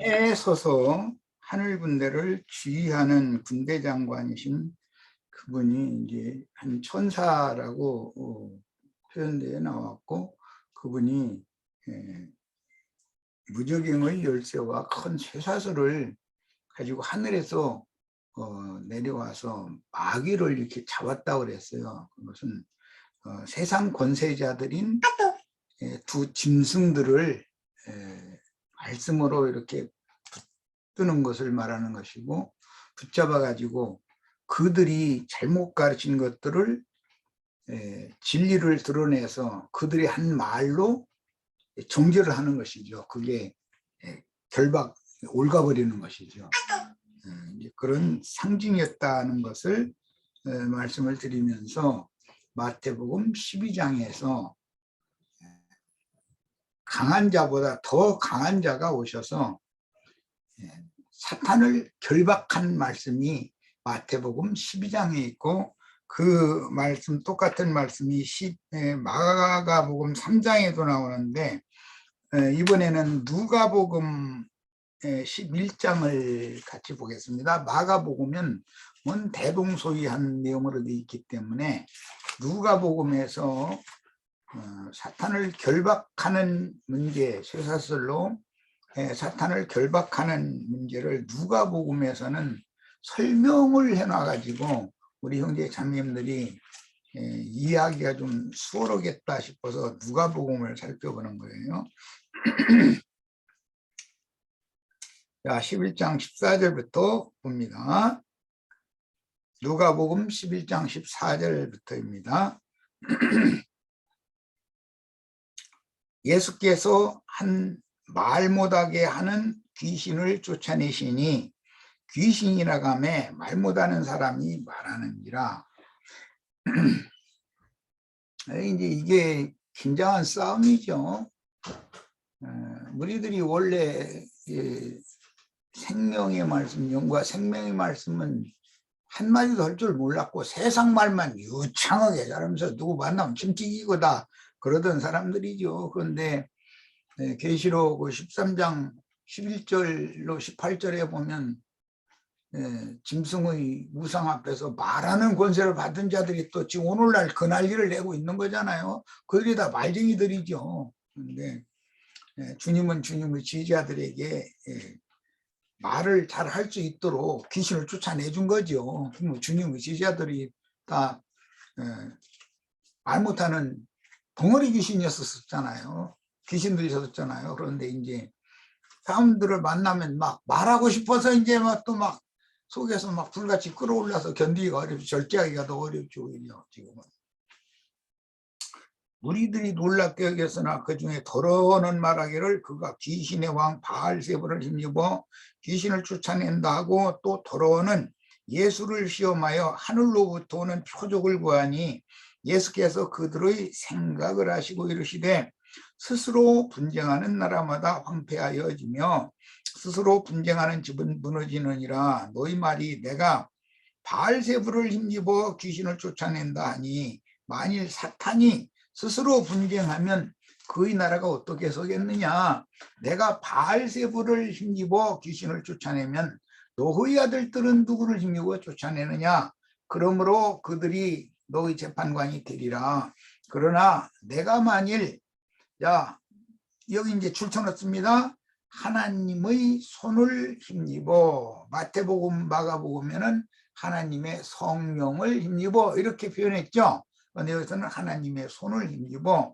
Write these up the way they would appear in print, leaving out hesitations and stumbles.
해에 서서 하늘 군대를 지휘하는 군대 장관이신 그분이 이제 한 천사라고 표현되어 나왔고, 그분이 무적행의 열쇠와 큰 쇠사슬을 가지고 하늘에서 내려와서 마귀를 이렇게 잡았다고 그랬어요. 그것은 세상 권세자들인 두 짐승들을 말씀으로 이렇게 붙드는 것을 말하는 것이고, 붙잡아 가지고 그들이 잘못 가르친 것들을 진리를 드러내서 그들이 한 말로 정죄를 하는 것이죠. 그게 결박 옳가버리는 것이죠. 그런 상징이었다는 것을 말씀을 드리면서 마태복음 12장에서 강한 자보다 더 강한 자가 오셔서 사탄을 결박한 말씀이 마태복음 12장에 있고, 그 말씀 똑같은 말씀이 마가복음 3장에도 나오는데, 이번에는 누가복음 11장을 같이 보겠습니다. 마가복음은 대동소이한 내용으로 되어 있기 때문에 누가복음에서 사탄을 결박하는 문제, 쇠사슬로 사탄을 결박하는 문제를 누가복음에서는 설명을 해놔가지고 우리 형제 자매님들이 이해하기가 좀 수월하겠다 싶어서 누가복음을 살펴보는 거예요. 자, 11장 14절부터 봅니다. 누가복음 11장 14절부터입니다. 예수께서 한 말 못하게 하는 귀신을 쫓아내시니 귀신이라 하매 말 못하는 사람이 말하는지라. 이제 이게 긴장한 싸움이죠. 우리들이 원래 생명의 말씀, 영과 생명의 말씀은 한마디도 할 줄 몰랐고 세상 말만 유창하게 잘하면서 누구 만나면 침튀기고다 그러던 사람들이죠. 그런데 계시록 13장 11절로 18절에 보면 짐승의 우상 앞에서 말하는 권세를 받은 자들이 또 지금 오늘날 그 난리를 내고 있는 거잖아요. 그들이 다 말쟁이들이죠. 그런데 주님은 주님의 지지자들에게 말을 잘 할 수 있도록 귀신을 쫓아내준 거죠. 주님의 지지자들이 다 말 못하는 덩어리 귀신이었었잖아요. 귀신들이 있었잖아요. 그런데 이제 사람들을 만나면 막 말하고 싶어서 이제 막 또 막 속에서 막 불같이 끓어올라서 견디기가 어렵죠. 절제하기가 더 어렵죠. 오히려 지금은. 무리들이 놀랍게 여겼으나 그 중에 더러는 말하기를 그가 귀신의 왕 바알세불을 힘입어 귀신을 쫓아낸다 하고, 또 더러는 예수를 시험하여 하늘로부터 오는 표적을 구하니 예수께서 그들의 생각을 하시고 이르시되 스스로 분쟁하는 나라마다 황폐하여지며 스스로 분쟁하는 집은 무너지느니라. 너희 말이 내가 바알세불을 힘입어 귀신을 쫓아낸다 하니 만일 사탄이 스스로 분쟁하면 그의 나라가 어떻게 서겠느냐. 내가 바알세불을 힘입어 귀신을 쫓아내면 너희 아들들은 누구를 힘입어 쫓아내느냐. 그러므로 그들이 너희 재판관이 되리라. 그러나 내가 만일, 자 여기 이제 줄쳐놨습니다. 하나님의 손을 힘입어, 마태복음 마가복음에는 하나님의 성령을 힘입어 이렇게 표현했죠. 그런데 여기서는 하나님의 손을 힘입어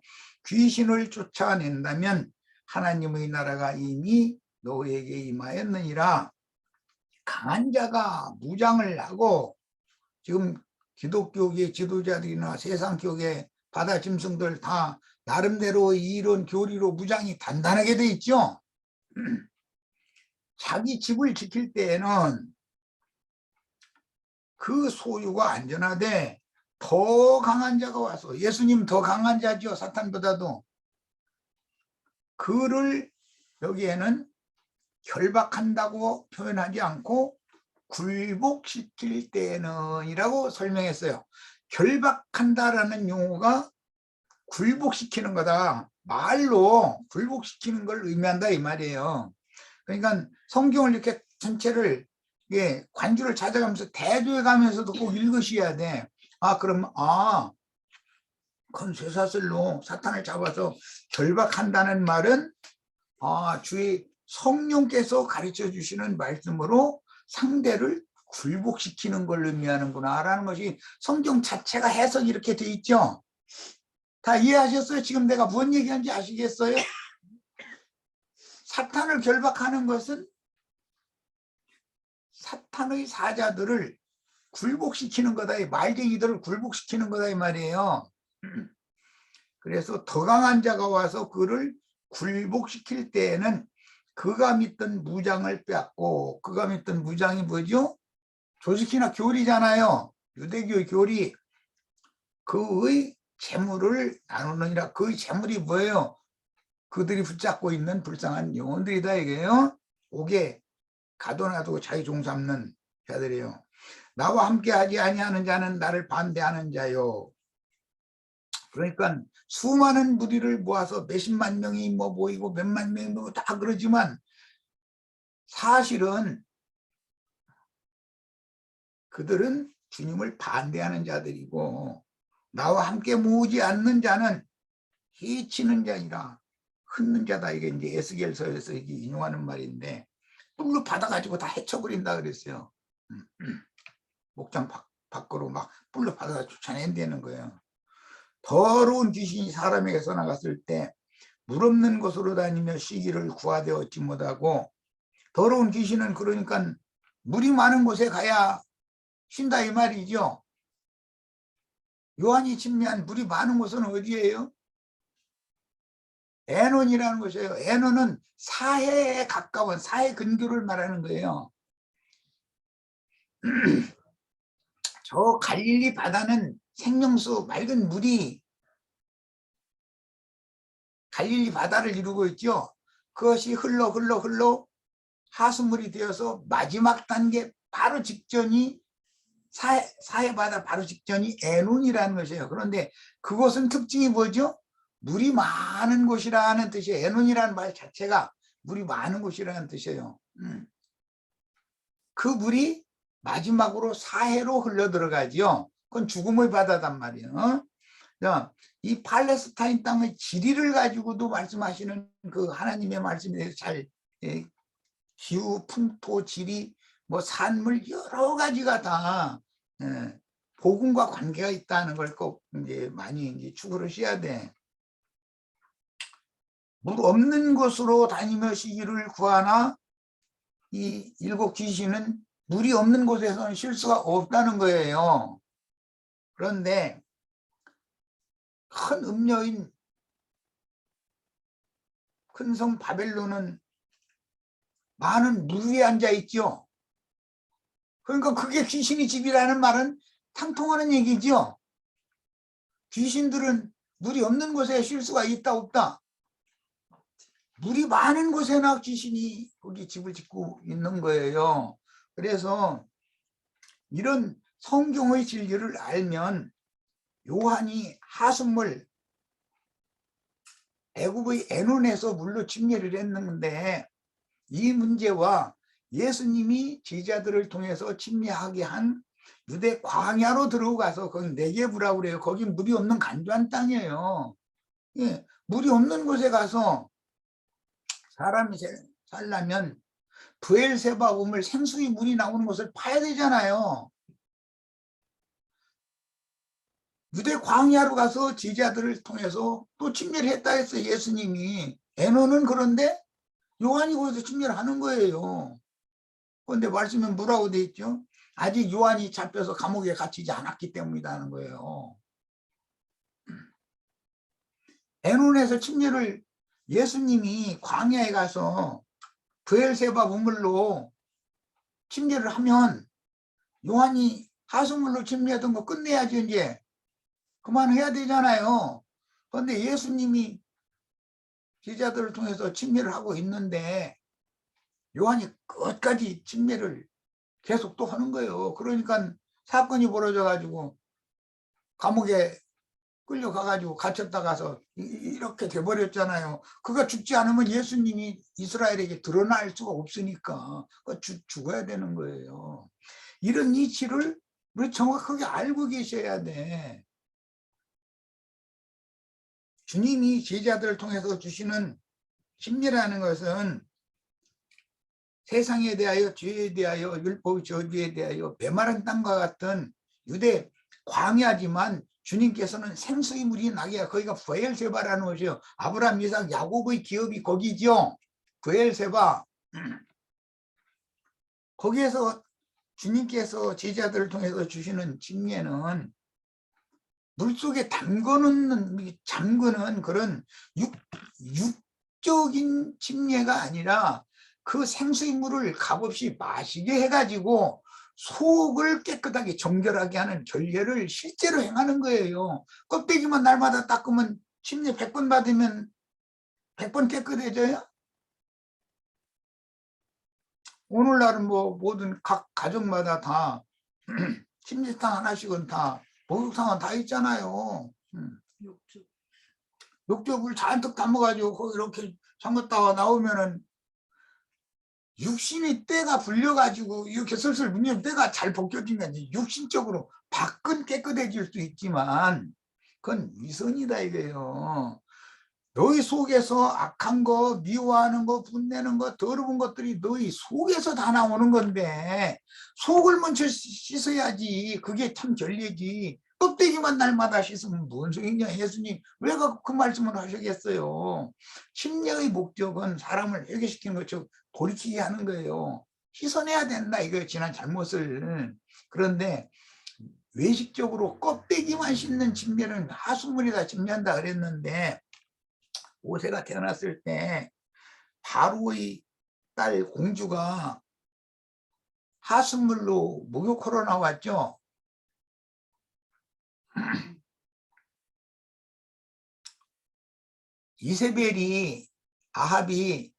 귀신을 쫓아낸다면 하나님의 나라가 이미 너에게 임하였느니라. 강한 자가 무장을 하고, 지금 기독교계 지도자들이나 세상교계 바다 짐승들 다 나름대로 이런 교리로 무장이 단단하게 돼 있죠. 자기 집을 지킬 때에는 그 소유가 안전하되 더 강한 자가 와서, 예수님 더 강한 자죠. 사탄보다도. 그를 여기에는 결박한다고 표현하지 않고 굴복시킬 때는 이라고 설명했어요. 결박한다라는 용어가 굴복시키는 거다. 말로 굴복시키는 걸 의미한다 이 말이에요. 그러니까 성경을 이렇게 전체를 관주를 찾아가면서 대조해 가면서도 꼭 읽으셔야 돼. 그럼 그건 쇠사슬로 사탄을 잡아서 결박한다는 말은 주의 성령께서 가르쳐 주시는 말씀으로 상대를 굴복시키는 걸 의미하는구나 라는 것이 성경 자체가 해석이 이렇게 돼 있죠. 다 이해하셨어요? 지금 내가 무슨 얘기하는지 아시겠어요? 사탄을 결박하는 것은 사탄의 사자들을 굴복시키는 거다. 이 말쟁이들을 굴복시키는 거다 이 말이에요. 그래서 더 강한 자가 와서 그를 굴복시킬 때에는 그가 믿던 무장을 빼앗고, 그가 믿던 무장이 뭐죠? 조직이나 교리잖아요. 유대교의 교리. 그의 재물을 나누느니라. 그의 재물이 뭐예요? 그들이 붙잡고 있는 불쌍한 영혼들이다 이게요. 옥에 가둬놔두고 자기 종 삼는 자들이에요. 나와 함께 하지 아니하는 자는 나를 반대하는 자요. 그러니까 수많은 무리를 모아서 몇십만 명이 뭐 모이고 몇만 명이 뭐 다 그러지만 사실은 그들은 주님을 반대하는 자들이고, 나와 함께 모으지 않는 자는 해치는 자이라 흩는 자다. 이게 이제 에스겔서에서 이게 인용하는 말인데, 뿔로 받아가지고 다 해쳐버린다 그랬어요. 목장 밖으로 막 뿔로 받아서 쫓아낸다는 거예요. 더러운 귀신이 사람에게서 나갔을 때 물 없는 곳으로 다니며 쉬기를 구하되 얻지 못하고, 더러운 귀신은 그러니까 물이 많은 곳에 가야 쉰다 이 말이죠. 요한이 침례한 물이 많은 곳은 어디예요? 에논이라는 곳이에요. 에논은 사해에 가까운 사해 근교를 말하는 거예요. 저 갈릴리 바다는 생명수 맑은 물이 갈릴리 바다를 이루고 있죠. 그것이 흘러 하수물이 되어서 마지막 단계 바로 직전이 사해 바다 바로 직전이 에논이라는 것이에요. 그런데 그곳은 특징이 뭐죠? 물이 많은 곳이라는 뜻이에요. 에논이라는 말 자체가 물이 많은 곳이라는 뜻이에요. 그 물이 마지막으로 사해로 흘러 들어가죠. 그건 죽음의 바다단 말이에요. 이 팔레스타인 땅의 지리를 가지고도 말씀하시는 그 하나님의 말씀에 대해서 잘 기후, 풍토, 지리, 뭐 산물 여러 가지가 다 복음과 관계가 있다는 걸 꼭 이제 많이 이제 추구를 해야 돼. 물 없는 곳으로 다니며 쉬기를 구하나 이 일곱 귀신은 물이 없는 곳에서는 쉴 수가 없다는 거예요. 그런데 큰 음녀인 큰 성 바벨론은 많은 물 위에 앉아 있죠. 그러니까 그게 귀신의 집이라는 말은 탕통하는 얘기죠. 귀신들은 물이 없는 곳에 쉴 수가 있다 없다? 물이 많은 곳에나 귀신이 거기 집을 짓고 있는 거예요. 그래서 이런 성경의 진리를 알면 요한이 하숫물 애굽의 에논에서 물로 침례를 했는데, 이 문제와 예수님이 제자들을 통해서 침례하게 한 유대 광야로 들어가서 거기 네게브라고 그래요. 거기 물이 없는 간조한 땅이에요. 물이 없는 곳에 가서 사람이 살려면 브엘세바 우물 생수의 물이 나오는 곳을 파야 되잖아요. 유대 광야로 가서 제자들을 통해서 또 침례를 했다 했어요. 예수님이. 에노는 그런데 요한이 거기서 침례를 하는 거예요. 그런데 말씀에 뭐라고 돼 있죠? 아직 요한이 잡혀서 감옥에 갇히지 않았기 때문이라는 거예요. 에논에서 침례를 예수님이 광야에 가서 브엘세바 우물로 침례를 하면 요한이 하수물로 침례하던 거 끝내야지 이제 그만해야 되잖아요. 그런데 예수님이 제자들을 통해서 침례를 하고 있는데 요한이 끝까지 침례를 계속 또 하는 거예요. 그러니까 사건이 벌어져 가지고 감옥에 끌려가가지고 갇혔다 가서 이렇게 돼버렸잖아요. 그가 죽지 않으면 예수님이 이스라엘에게 드러날 수가 없으니까 죽어야 되는 거예요. 이런 이치를 우리 정확하게 알고 계셔야 돼. 주님이 제자들을 통해서 주시는 심리라는 것은 세상에 대하여, 죄에 대하여, 율법 저주에 대하여 메마른 땅과 같은 유대 광야지만 주님께서는 생수의 물이 나게, 거기가 브엘세바라는 곳이요. 아브라함, 이삭, 야곱의 기업이 거기죠. 브엘세바. 거기에서 주님께서 제자들을 통해서 주시는 침례는 물속에 잠그는 그런 육적인 침례가 아니라 그 생수의 물을 값없이 마시게 해가지고 속을 깨끗하게 정결하게 하는 결례를 실제로 행하는 거예요. 껍데기만 날마다 닦으면 침례 100번 받으면 100번 깨끗해져요? 오늘날은 뭐 모든 각 가정마다 다 침례탕 하나씩은 다 목욕탕은 다 있잖아요. 욕조물 잔뜩 담아가지고 거기 이렇게 잠갔다가 나오면은 육신의 때가 불려가지고 이렇게 슬슬 문면 때가 잘 벗겨진 건지 육신적으로 밖은 깨끗해질 수 있지만 그건 위선이다 이거예요. 너희 속에서 악한 거, 미워하는 거, 분내는 거, 더러운 것들이 너희 속에서 다 나오는 건데 속을 먼저 씻어야지. 그게 참 결례지. 껍데기만 날마다 씻으면 뭔 소리냐. 예수님 왜 그 말씀을 하시겠어요. 침례의 목적은 사람을 회개시키는 것처럼 돌이키게 하는 거예요. 씻어내야 된다 이거예요. 지난 잘못을. 그런데 외식적으로 껍데기만 씻는 침례는 하수물이다 침례한다 그랬는데 모세가 태어났을 때 바로의 딸 공주가 하수물로 목욕하러 나왔죠. 이세벨이 아합이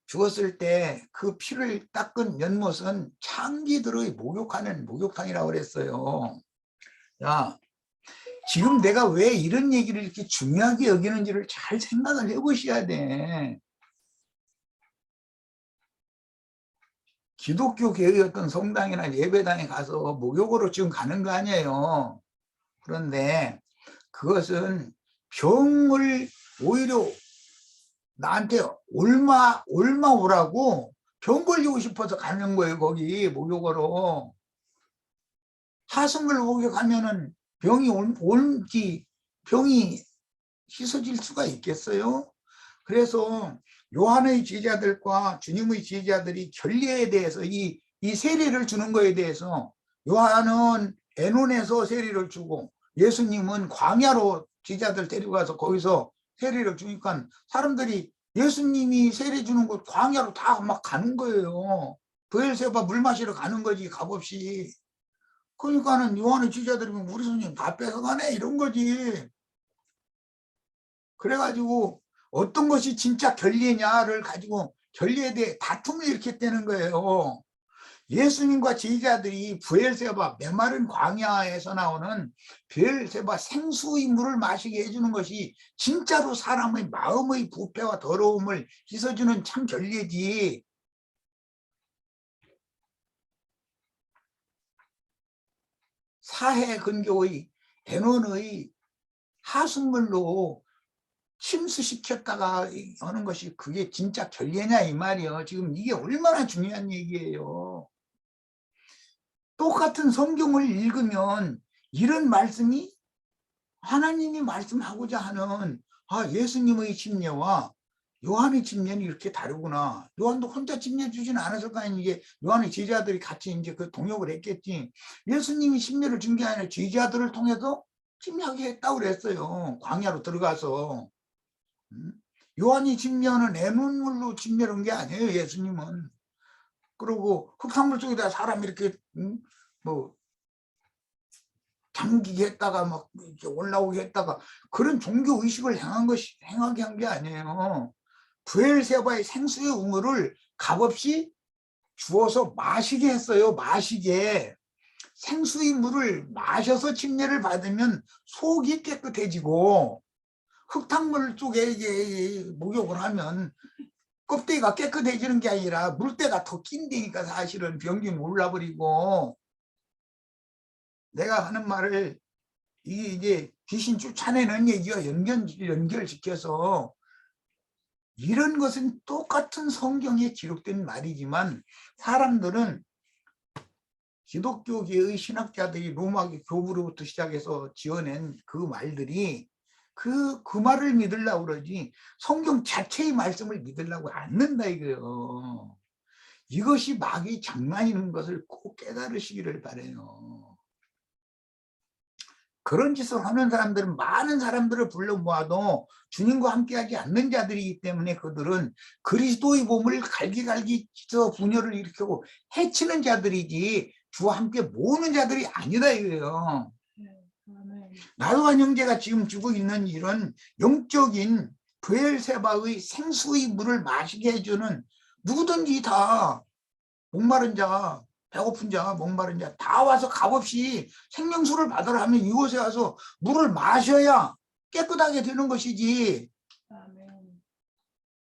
죽었을 때 그 피를 닦은 연못은 창기들의 목욕하는 목욕탕이라고 그랬어요. 야, 지금 내가 왜 이런 얘기를 이렇게 중요하게 여기는지를 잘 생각을 해보셔야 돼. 기독교 계의 어떤 성당이나 예배당에 가서 목욕으로 지금 가는 거 아니에요. 그런데 그것은 병을 오히려 나한테 옮아 오라고 병 걸리고 싶어서 가는 거예요. 거기 목욕으로. 하수물 목욕하면은 병이 올지 병이 씻어질 수가 있겠어요? 그래서 요한의 제자들과 주님의 제자들이 결례에 대해서 이 세례를 주는 거에 대해서 요한은 에논에서 세례를 주고 예수님은 광야로 제자들 데리고 가서 거기서 세례를 주니까 사람들이 예수님이 세례 주는 곳 광야로 다 막 가는 거예요. 브엘세바 물 마시러 가는 거지 값없이. 그러니까는 요한의 제자들이 우리 손님 다 뺏어가네 이런 거지. 그래가지고 어떤 것이 진짜 결례냐를 가지고 결례에 대해 다툼을 일으켰다는 거예요. 예수님과 제자들이 브엘세바 메마른 광야에서 나오는 브엘세바 생수의 물을 마시게 해주는 것이 진짜로 사람의 마음의 부패와 더러움을 씻어주는 참 결례지. 사해 근교의 에논의 하수물로 침수시켰다가 하는 것이 그게 진짜 결례냐 이 말이에요. 지금 이게 얼마나 중요한 얘기예요. 똑같은 성경을 읽으면 이런 말씀이 하나님이 말씀하고자 하는 예수님의 침례와 요한의 침례는 이렇게 다르구나. 요한도 혼자 침례 주지는 않았을 거 아니에요. 이게 요한의 제자들이 같이 이제 그 동역을 했겠지. 예수님이 침례를 준 게 아니라 제자들을 통해서 침례하게 했다고 그랬어요. 광야로 들어가서. 요한이 침례하는 애눈물로 침례를 한 게 아니에요. 예수님은. 그리고 흙탕물 속에다 사람 이렇게 뭐 잠기게 했다가 막 이렇게 올라오게 했다가 그런 종교 의식을 행하게 한 게 아니에요. 브엘세바의 생수의 우물을 값없이 주어서 마시게 했어요. 마시게. 생수의 물을 마셔서 침례를 받으면 속이 깨끗해지고 흙탕물 쪽에 이게 목욕을 하면 껍데기가 깨끗해지는 게 아니라 물때가 더 낀다니까 사실은 병균 올라버리고. 내가 하는 말을 이게 이제 귀신 쫓아내는 얘기와 연결시켜서 이런 것은 똑같은 성경에 기록된 말이지만 사람들은 기독교계의 신학자들이 로마 교부로부터 시작해서 지어낸 그 말들이 그 말을 믿으려고 그러지 성경 자체의 말씀을 믿으려고 않는다 이거예요. 이것이 마귀 장난이는 것을 꼭 깨달으시기를 바라요. 그런 짓을 하는 사람들은 많은 사람들을 불러 모아도 주님과 함께하지 않는 자들이기 때문에 그들은 그리스도의 몸을 갈기갈기 찢어 분열을 일으키고 해치는 자들이지 주와 함께 모으는 자들이 아니다 이거예요. 나도한 형제가 지금 주고 있는 이런 영적인 브엘세바의 생수의 물을 마시게 해주는 누구든지 다 목마른 자, 배고픈 자, 목마른 자 다 와서 값없이 생명수를 받으라 하면 이곳에 와서 물을 마셔야 깨끗하게 되는 것이지.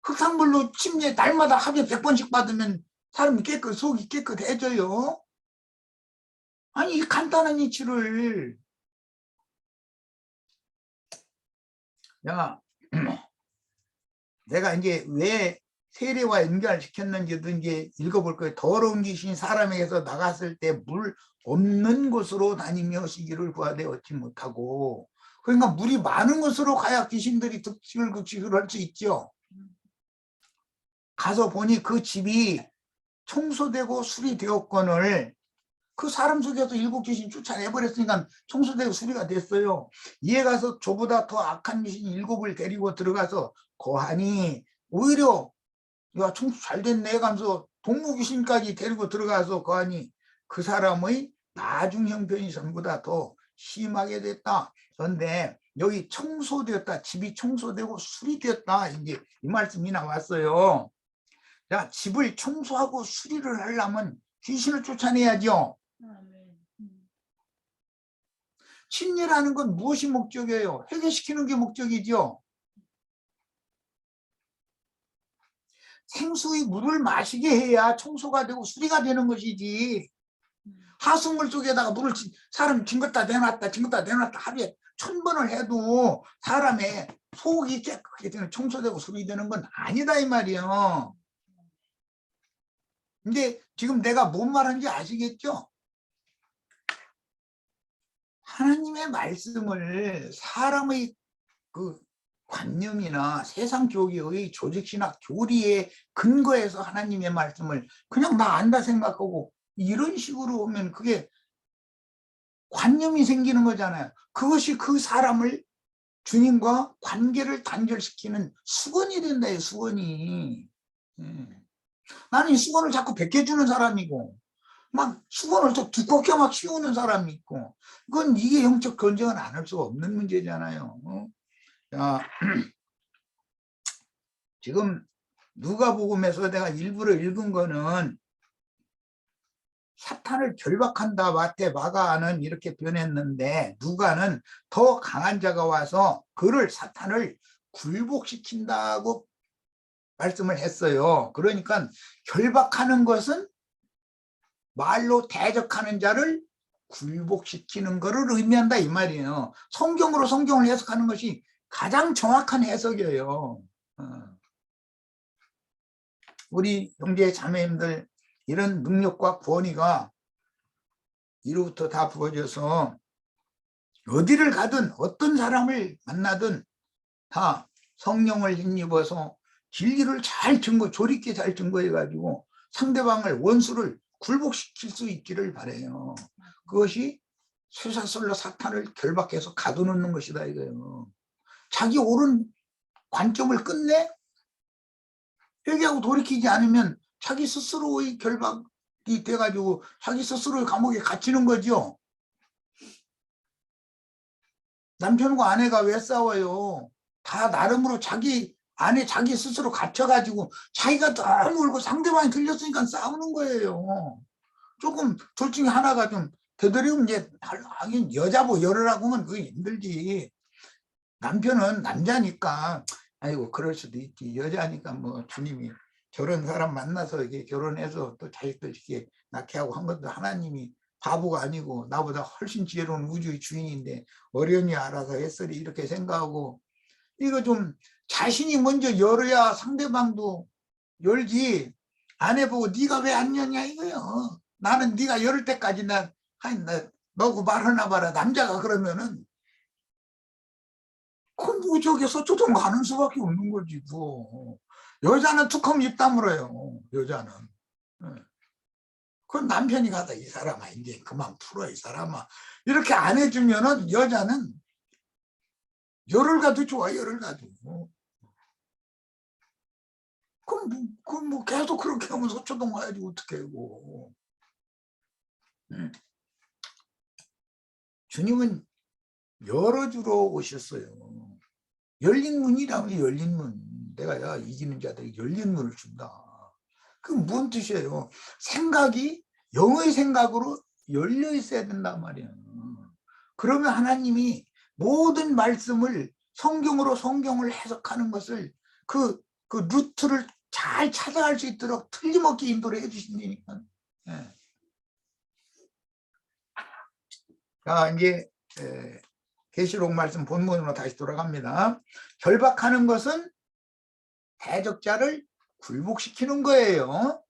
흙탕물로 침례 날마다 하루에 100번씩 받으면 사람이 속이 깨끗해져요. 아니 이 간단한 이치를 내가 이제 왜 세례와 연결시켰는지도 이제 읽어볼 거예요. 더러운 귀신이 사람에게서 나갔을 때 물 없는 곳으로 다니며 시기를 구하되 얻지 못하고, 그러니까 물이 많은 곳으로 가야 귀신들이 득식을 할 수 있죠. 가서 보니 그 집이 청소되고 수리되었거늘 그 사람 속에서 7 귀신 쫓아내버렸으니까 청소되고 수리가 됐어요. 이에 가서 저보다 더 악한 귀신 7을 데리고 들어가서 거하니 오히려 야 청소 잘 됐네 하면서 동무 귀신까지 데리고 들어가서 거하니 그 사람의 나중 형편이 전보다 더 심하게 됐다. 그런데 여기 청소되었다, 집이 청소되고 수리되었다, 이제 이 말씀이 나왔어요. 자, 집을 청소하고 수리를 하려면 귀신을 쫓아내야죠. 침례라는 건 무엇이 목적이에요? 회개시키는 게 목적이죠. 생수의 물을 마시게 해야 청소가 되고 수리가 되는 것이지. 하수물 속에다가 물을 사람 징긋다 내놨다 하루에 1000번을 해도 사람의 속이 깨끗하게 되는, 청소되고 수리되는 건 아니다 이 말이에요. 근데 지금 내가 뭔 말하는지 아시겠죠? 하나님의 말씀을 사람의 그 관념이나 세상 교계의 조직신학 교리에 근거해서 하나님의 말씀을 그냥 나 안다 생각하고 이런 식으로 오면 그게 관념이 생기는 거잖아요. 그것이 그 사람을 주님과 관계를 단절시키는 수건이 된다, 수건이. 나는 이 수건을 자꾸 벗겨주는 사람이고 막 수건을 또 두껍게 막 씌우는 사람이 있고, 그건 이게 영적 건정은 안 할 수가 없는 문제잖아요. 자, 지금 누가복음에서 내가 일부러 읽은 거는 사탄을 결박한다 마태 마가는 이렇게 변했는데 누가는 더 강한 자가 와서 그를 사탄을 굴복시킨다고 말씀을 했어요. 그러니까 결박하는 것은 말로 대적하는 자를 굴복시키는 것을 의미한다 이 말이에요. 성경으로 성경을 해석하는 것이 가장 정확한 해석이에요. 우리 형제 자매님들 이런 능력과 권위가 이로부터 다 부어져서 어디를 가든 어떤 사람을 만나든 다 성령을 힘입어서 진리를 잘 조리게 잘 증거해가지고 상대방을, 원수를 굴복시킬 수 있기를 바라요. 그것이 쇠사슬로 사탄을 결박해서 가둬놓는 것이다 이거예요. 자기 옳은 관점을 끝내 회개하고 돌이키지 않으면 자기 스스로의 결박이 돼가지고 자기 스스로의 감옥에 갇히는 거죠. 남편과 아내가 왜 싸워요? 다 나름으로 자기 안에 자기 스스로 갇혀가지고 자기가 너무 울고 상대방이 들렸으니까 싸우는 거예요. 조금 둘 중에 하나가 좀 되도록이면 이제 하긴 여자고 열으라고 하면 그게 힘들지. 남편은 남자니까 아이고 그럴 수도 있지. 여자니까 뭐 주님이 저런 사람 만나서 이게 결혼해서 또 자식들 이렇게 낳게 하고 한 것도 하나님이 바보가 아니고 나보다 훨씬 지혜로운 우주의 주인인데 어련히 알아서 했으리 이렇게 생각하고, 이거 좀 자신이 먼저 열어야 상대방도 열지. 안 해보고 네가 왜 안 여냐 이거요. 나는 네가 열을 때까지 나 너고 말하나 봐라. 남자가 그러면은 그건 뭐 저기서 조정 가는 수밖에 없는 거지 뭐. 여자는 툭하면 입 다물어요. 여자는. 그건 남편이 가다 이 사람아 이제 그만 풀어 이 사람아 이렇게 안 해주면은 여자는 열을 가도 좋아. 열을 가도. 그럼 뭐 계속 그렇게 하면 서초동 가야지 어떻게 하고. 주님은 열어주러 오셨어요. 열린 문이라면 열린 문. 내가 이기는 자들이 열린 문을 준다. 그건 무슨 뜻이에요? 생각이 영의 생각으로 열려 있어야 된단 말이에요. 그러면 하나님이 모든 말씀을 성경을 해석하는 것을 그 루트를 잘 찾아갈 수 있도록 틀림없게 인도를 해주신다니까. 예. 자, 이제 계시록 말씀 본문으로 다시 돌아갑니다. 결박하는 것은 대적자를 굴복시키는 거예요.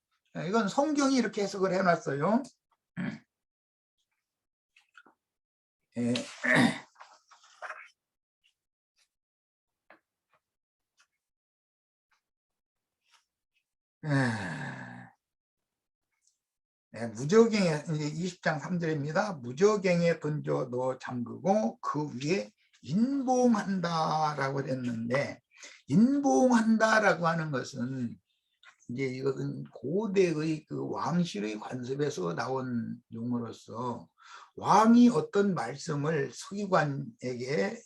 이건 성경이 이렇게 해석을 해놨어요. 예. 네, 무저갱에 이제 20장 3절입니다. 무저갱에 던져 넣어 잠그고 그 위에 인봉한다라고 됐는데, 인봉한다라고 하는 것은 이제 이것은 고대의 그 왕실의 관습에서 나온 용어로서 왕이 어떤 말씀을 서기관에게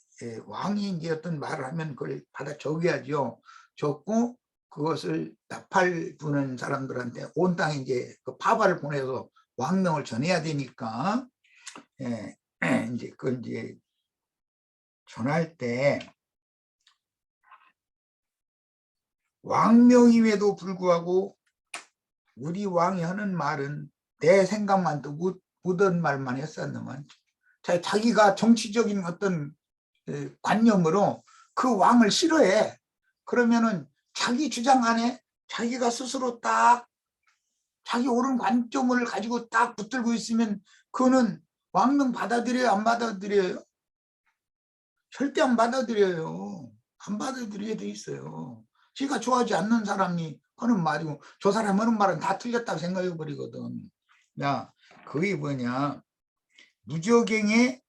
왕이 이제 어떤 말을 하면 그걸 받아 적어야죠. 적고 그것을 나팔 부는 사람들한테 온 땅에 이제 그 파발을 보내서 왕명을 전해야 되니까 이제 그걸 이제 전할 때 왕명임에도 불구하고 우리 왕이 하는 말은 내 생각만 또 묻은 말만 했었는만 자기가 정치적인 어떤 관념으로 그 왕을 싫어해. 그러면은 자기 주장 안에 자기가 스스로 딱 자기 옳은 관점을 가지고 딱 붙들고 있으면 그거는 왕명 받아들여요? 안 받아들여요? 절대 안 받아들여요. 안 받아들여야 돼 있어요. 지가 좋아하지 않는 사람이 하는 말이고 저 사람 하는 말은 다 틀렸다고 생각해 버리거든. 야, 그게 뭐냐, 무저갱에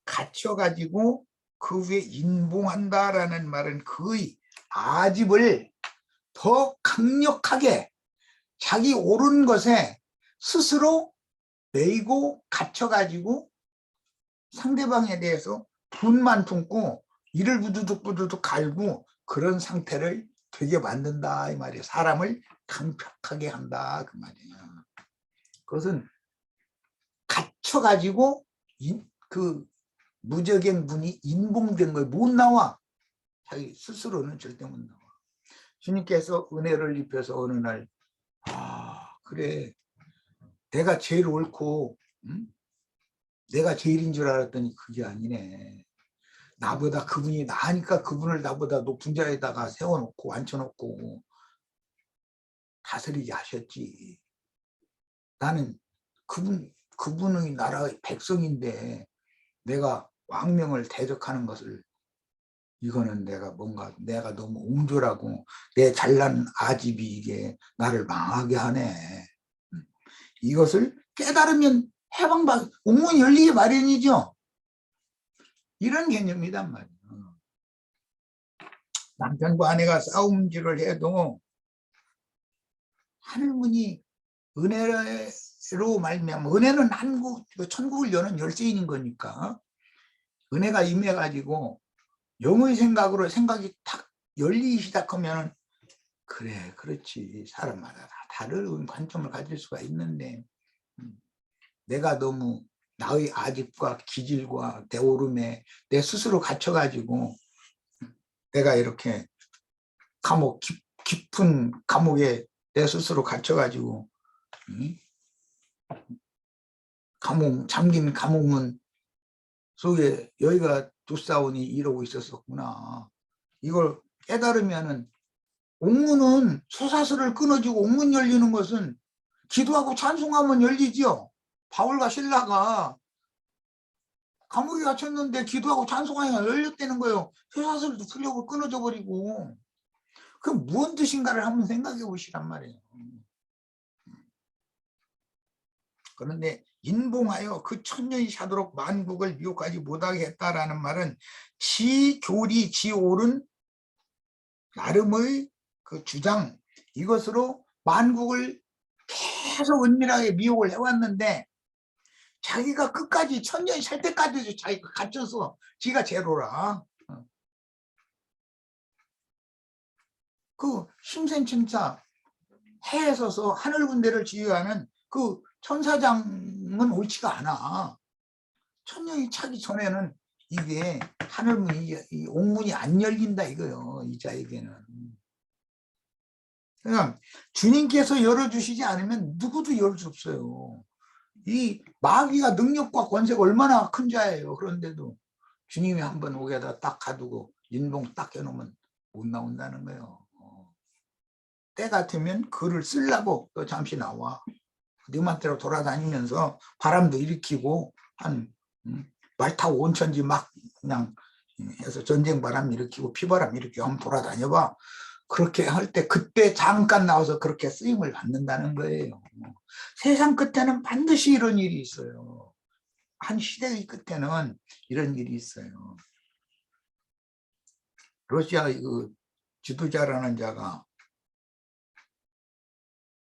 갇혀가지고 그 위에 인봉한다라는 말은 그의 아집을 더 강력하게 자기 옳은 것에 스스로 매이고 갇혀가지고 상대방에 대해서 분만 품고 이를 부두둑 갈고 그런 상태를 되게 만든다 이 말이에요. 사람을 강팍하게 한다 그 말이에요. 그것은 갇혀가지고 그 무적인 분이 인봉된 거예요. 못 나와. 자기 스스로는 절대 못 나와. 주님께서 은혜를 입혀서 어느 날 그래 내가 제일 옳고 내가 제일인 줄 알았더니 그게 아니네. 나보다 그분이 나으니까 그분을 나보다 높은 자에다가 세워놓고 앉혀놓고 다스리게 하셨지. 나는 그분의 나라의 백성인데 내가 왕명을 대적하는 것을, 이거는 내가 너무 옹졸하고 내 잘난 아집이 이게 나를 망하게 하네. 이것을 깨달으면 해방받 옥문이 열리기 마련이죠. 이런 개념이란 말이에요. 남편과 아내가 싸움질을 해도 하늘문이 은혜로 말미암아, 은혜는 천국을 여는 열쇠인 거니까 은혜가 임해가지고 영의 생각으로 생각이 탁 열리기 시작하면 그래 그렇지 사람마다 다 다른 관점을 가질 수가 있는데 내가 너무 나의 아집과 기질과 대오름에 내 스스로 갇혀가지고 내가 이렇게 깊은 감옥에 내 스스로 갇혀가지고 잠긴 감옥문 속에 여기가 두싸우니 이러고 있었구나. 이걸 깨달으면은 옥문은 쇠사슬을 끊어지고 옥문 열리는 것은 기도하고 찬송하면 열리지요. 바울과 신라가 감옥에 갇혔는데 기도하고 찬송하니까 열렸다는 거예요. 쇠사슬도 풀려고 끊어져 버리고. 그 무슨 뜻인가를 한번 생각해 보시란 말이에요. 그런데 인봉하여 그 천년이 차도록 만국을 미혹하지 못하게 했다라는 말은 지 교리, 지 옳은 나름의 그 주장, 이것으로 만국을 계속 은밀하게 미혹을 해왔는데 자기가 끝까지 천년이 살 때까지도 자기가 갇혀서 지가 제로라. 그 심센천사 해에 서서 하늘 군대를 지휘하는 그 천사장은 옳지가 않아. 천년이 차기 전에는 이게 하늘문이, 이 옥문이 안 열린다 이거요. 이 자에게는. 그러니까 주님께서 열어주시지 않으면 누구도 열 수 없어요. 이 마귀가 능력과 권세가 얼마나 큰 자예요. 그런데도 주님이 한번 옥에다 딱 가두고 인봉 딱 해놓으면 못 나온다는 거예요. 때 같으면 글을 쓰려고 또 잠시 나와. 네 맘대로 돌아다니면서 바람도 일으키고 말 타고 온천지 막 그냥 해서 전쟁 바람 일으키고 피바람 일으키고 한번 돌아다녀봐. 그렇게 할 때 그때 잠깐 나와서 그렇게 쓰임을 받는다는 거예요. 세상 끝에는 반드시 이런 일이 있어요. 한 시대의 끝에는 이런 일이 있어요. 러시아의 그 지도자라는 자가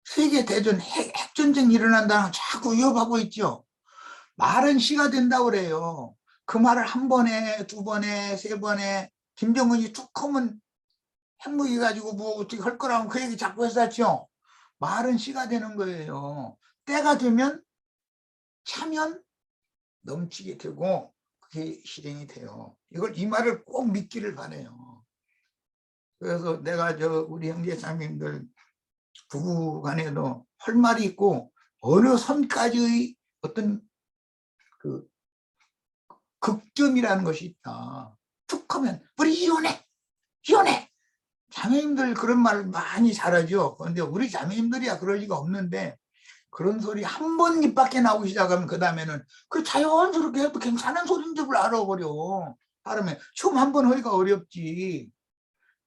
세계대전 핵전쟁이 일어난다는 자꾸 위협하고 있죠. 말은 시가 된다고 그래요. 그 말을 한 번에, 두 번에, 세 번에 김정은이 툭 하면 핵무기 가지고 뭐 어떻게 할 거라면 그 얘기 자꾸 했었죠. 말은 시가 되는 거예요. 때가 되면 차면 넘치게 되고 그게 실행이 돼요. 이 말을 꼭 믿기를 바라요. 그래서 내가 우리 형제 자매님들 부부 간에도 할 말이 있고 어느 선까지의 어떤 그 극점이라는 것이 있다. 툭 하면 우리 이혼해! 이혼해! 자매님들 그런 말 많이 잘하죠. 그런데 우리 자매님들이야 그럴 리가 없는데 그런 소리 한 번 입 밖에 나오기 시작하면 그 다음에는 그 자연스럽게 해도 괜찮은 소리인 줄 알아버려. 하려면 처음 한 번 하기가 어렵지.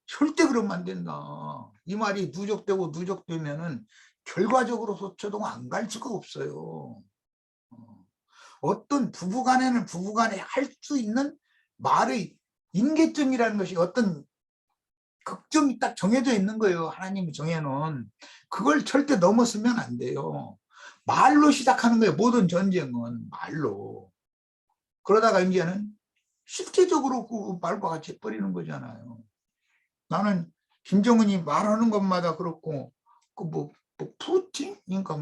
절대 그러면 안 된다. 이 말이 누적되고 누적되면은 결과적으로 소초동 안 갈 수가 없어요. 어떤 부부간에는 부부간에 할 수 있는 말의 임계점이라는 것이 어떤 극점이 딱 정해져 있는 거예요. 하나님이 정해놓은. 그걸 절대 넘어서면 안 돼요. 말로 시작하는 거예요. 모든 전쟁은 말로. 그러다가 이제는 실제적으로 그 말과 같이 해버리는 거잖아요. 나는 김정은이 말하는 것마다 그렇고 뭐 푸틴인가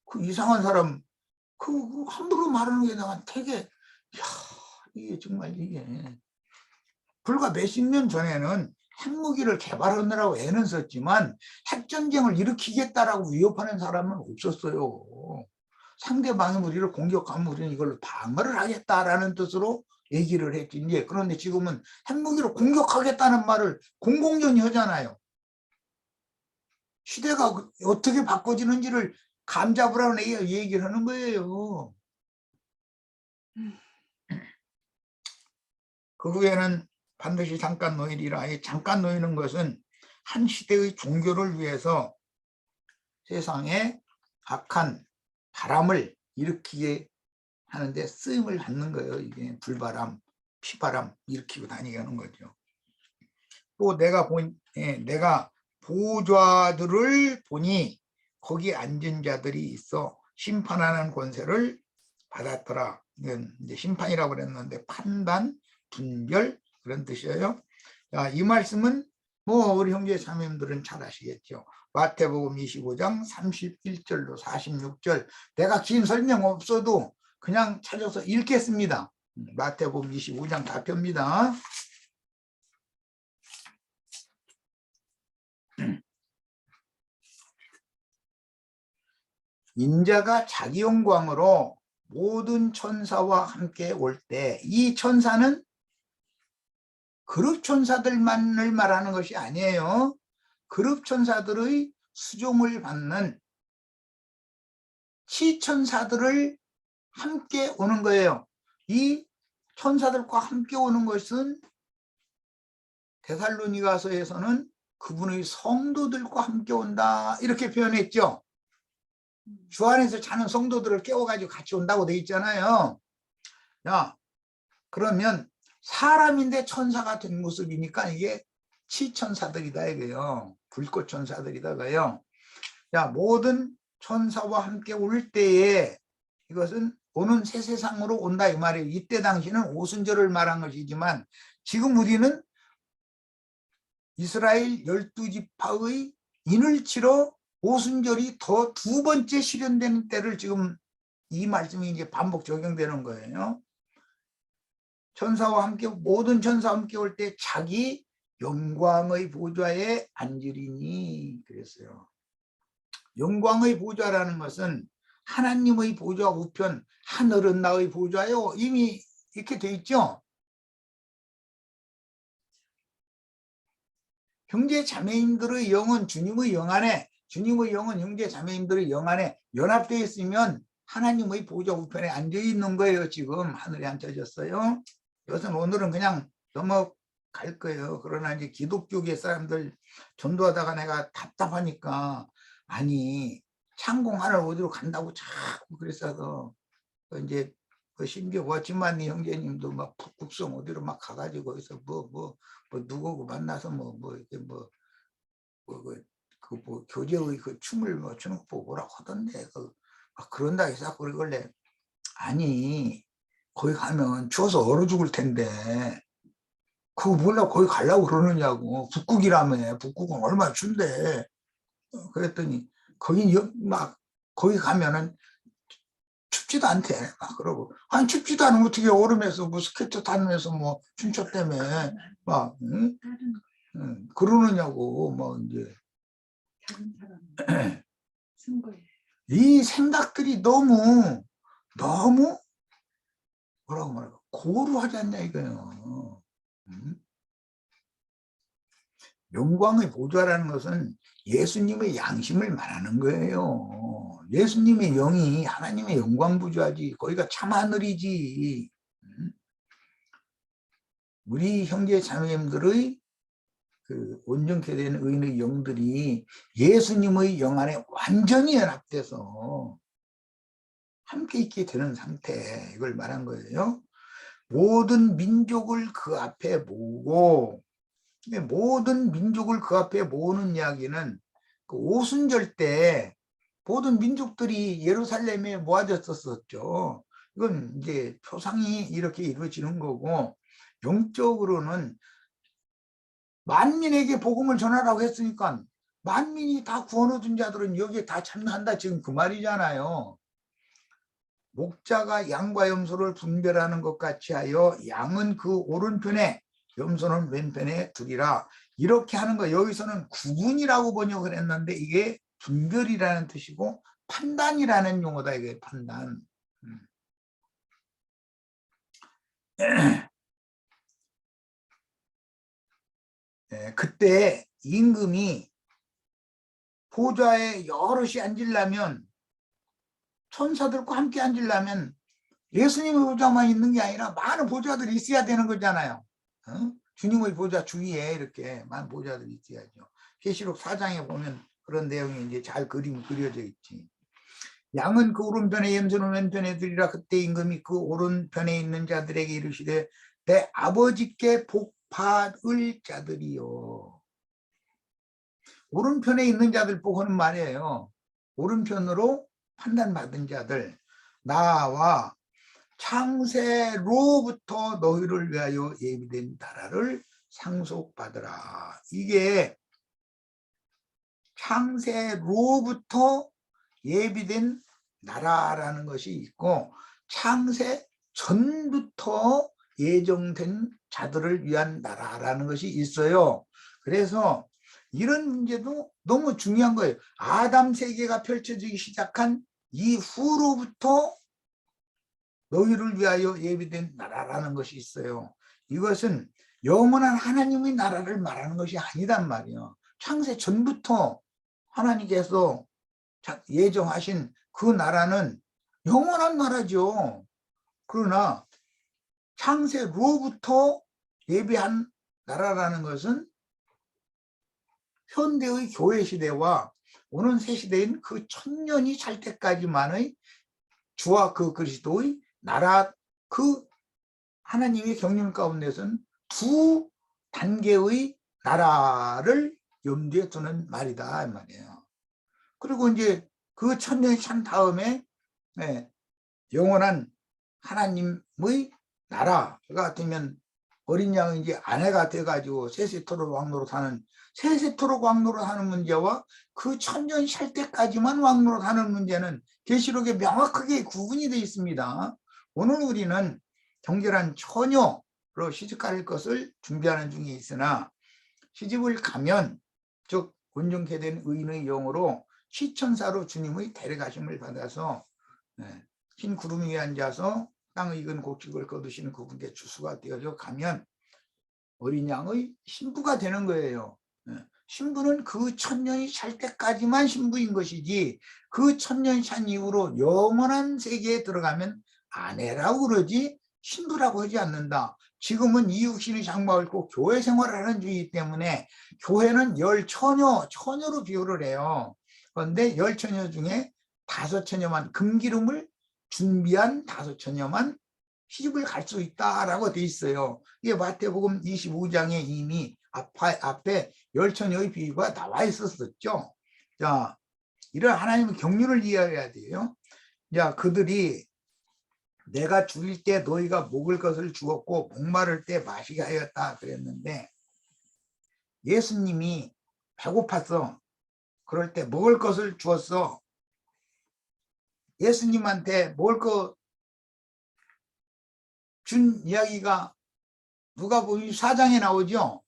그 이상한 사람 그 함부로 말하는 게 내가 되게 이게 정말 이게 불과 몇십 년 전에는 핵무기를 개발하느라고 애는 썼지만 핵전쟁을 일으키겠다라고 위협하는 사람은 없었어요. 상대방이 우리를 공격하면 우리는 이걸로 방어를 하겠다라는 뜻으로 얘기를 했지. 이제 그런데 지금은 핵무기로 공격하겠다는 말을 공공연히 하잖아요. 시대가 어떻게 바꿔지는지를 감잡으라고 얘기를 하는 거예요. 그 후에는 반드시 잠깐 놓이리라. 잠깐 놓이는 것은 한 시대의 종교를 위해서 세상에 악한 바람을 일으키게 하는데 쓰임을 받는 거예요. 이게 불바람, 피바람 일으키고 다니게 하는 거죠. 또 내가 보좌들을 보니 거기 앉은 자들이 있어 심판하는 권세를 받았더라. 이건 이제 심판이라고 그랬는데 판단, 분별 그런 뜻이에요. 이 말씀은 뭐 우리 형제 자매님들은 잘 아시겠죠. 마태복음 25장 31절로 46절. 내가 긴 설명 없어도 그냥 찾아서 읽겠습니다. 마태복음 25장 다 펴니다. 인자가 자기 영광으로 모든 천사와 함께 올 때, 이 천사는 그룹 천사들만을 말하는 것이 아니에요. 그룹 천사들의 수종을 받는 치천사들을 함께 오는 거예요. 이 천사들과 함께 오는 것은 데살로니가서에서는 그분의 성도들과 함께 온다 이렇게 표현했죠. 주 안에서 자는 성도들을 깨워가지고 같이 온다고 돼 있잖아요. 야, 그러면 사람인데 천사가 된 모습이니까 이게 치천사들이다 이거예요. 불꽃 천사들이다가요. 야, 모든 천사와 함께 올 때에 이것은 오는 새 세상으로 온다 이 말이에요. 이때 당시는 오순절을 말한 것이지만 지금 우리는 이스라엘 12지파의 인을 치러 오순절이 더 두 번째 실현되는 때를 지금 이 말씀이 이제 반복 적용되는 거예요. 천사와 함께 모든 천사와 함께 올 때 자기 영광의 보좌에 앉으리니 그랬어요. 영광의 보좌라는 것은 하나님의 보좌 우편 하늘은 나의 보좌요 이미 이렇게 돼 있죠. 형제 자매님들의 영은 주님의 영 안에, 주님의 영은 형제 자매님들의 영 안에 연합되어 있으면 하나님의 보좌 우편에 앉아 있는 거예요. 지금 하늘에 앉아졌어요. 이것은 오늘은 그냥 넘어갈 거예요. 그러나 이제 기독교계 사람들 전도하다가 내가 답답하니까 아니 창공 하늘 어디로 간다고 자꾸 그랬어서 이제 심지어 워치만니 형제님도 막 북극성 어디로 막 가가지고 거기서 뭐 누구고 만나서 뭐 교제의 그 춤을 뭐 추는 거 보고 뭐라고 하던데 그런다 해서 그러길래 아니 거기 가면 추워서 얼어 죽을 텐데 그거 몰라 거기 가려고 그러느냐고. 북극이라며. 북극은 얼마나 춥대. 그랬더니 거기 막 거기 가면은 춥지도 않대. 막 그러고 아니 춥지도 않으면 어떻게 얼음에서 뭐 스케이트 타면서 뭐 춘천 때문에 막 응? 그러느냐고 뭐 이제 이 생각들이 너무 뭐라고 말할까 고루하지 않냐 이거예요. 영광의 보좌라는 것은 예수님의 양심을 말하는 거예요. 예수님의 영이 하나님의 영광 보좌지 거기가 참 하늘이지. 우리 형제 자매님들의 그 온전케 된 의인의 영들이 예수님의 영 안에 완전히 연합돼서 함께 있게 되는 상태, 이걸 말한 거예요. 모든 민족을 그 앞에 모으고, 모든 민족을 그 앞에 모으는 이야기는 그 오순절 때 모든 민족들이 예루살렘에 모아졌었죠. 이건 이제 표상이 이렇게 이루어지는 거고, 영적으로는 만민에게 복음을 전하라고 했으니까 만민이 다 구원 얻은 자들은 여기에 다 참여한다 지금 그 말이잖아요. 목자가 양과 염소를 분별하는 것 같이 하여 양은 그 오른편에 염소는 왼편에 두리라. 이렇게 하는 거 여기서는 구분이라고 번역을 했는데 이게 분별이라는 뜻이고 판단이라는 용어다. 이게 판단. 그때 임금이 보좌에 여럿이 앉으려면 천사들과 함께 앉으려면 예수님의 보좌만 있는 게 아니라 많은 보좌들이 있어야 되는 거잖아요. 주님의 보좌 주위에 이렇게 많은 보좌들이 있어야죠. 계시록 4장에 보면 그런 내용이 이제 잘 그림이 그려져 있지. 양은 그 오른편에 염소는 왼편에 두리라. 그때 임금이 그 오른편에 있는 자들에게 이르시되 내 아버지께 복 받을 자들이요. 오른편에 있는 자들 보고는 말이에요. 오른편으로 판단받은 자들, 나와 창세로부터 너희를 위하여 예비된 나라를 상속받으라. 이게 창세로부터 예비된 나라라는 것이 있고 창세 전부터 예정된 자들을 위한 나라라는 것이 있어요. 그래서 이런 문제도 너무 중요한 거예요. 아담 세계가 펼쳐지기 시작한 이후로부터 너희를 위하여 예비된 나라라는 것이 있어요. 이것은 영원한 하나님의 나라를 말하는 것이 아니단 말이에요. 창세 전부터 하나님께서 예정하신 그 나라는 영원한 나라죠. 그러나 창세로부터 예비한 나라라는 것은 현대의 교회 시대와 오는 새 시대인 그 천년이 찰 때까지만의 주와 그 그리스도의 나라, 그 하나님의 경륜 가운데서는 두 단계의 나라를 염두에 두는 말이다 이 말이에요. 그리고 이제 그 천년이 찬 다음에 영원한 하나님의 나라가 되면 어린 양이 이제 아내가 돼가지고 세세토록 왕노릇 하는, 세세토록 왕노릇 하는 문제와 그 천년이 찰 때까지만 왕노릇 하는 문제는 계시록에 명확하게 구분이 되어 있습니다. 오늘 우리는 정결한 처녀로 시집갈 것을 준비하는 중에 있으나 시집을 가면 즉 온전케 된 의인의 영으로 시천사로 주님의 데려가심을 받아서 흰 구름 위에 앉아서 땅의 익은 곡식을 거두시는 그분께 주수가 되어져 가면 어린 양의 신부가 되는 거예요. 신부는 그 천년이 찰 때까지만 신부인 것이지 그 천년이 찬 이후로 영원한 세계에 들어가면 아내라고 그러지 신부라고 하지 않는다. 지금은 이 육신의 장막을 입고 교회 생활을 하는 중이기 때문에 교회는 열 처녀로 비유를 해요. 그런데 열 처녀 중에 5처녀만 금기름을 준비한 5처녀만 시집을 갈 수 있다라고 돼 있어요. 이게 마태복음 25장에 이미 앞에 열 처녀의 비유가 나와 있었었죠. 자, 이런 하나님의 경륜을 이해해야 돼요. 자, 그들이 내가 죽일 때 너희가 먹을 것을 주었고 목마를 때 마시게 하였다 그랬는데 예수님이 배고팠어. 그럴 때 먹을 것을 주었어. 예수님한테 먹을 거 준 이야기가 누가복음 4장에 나오죠.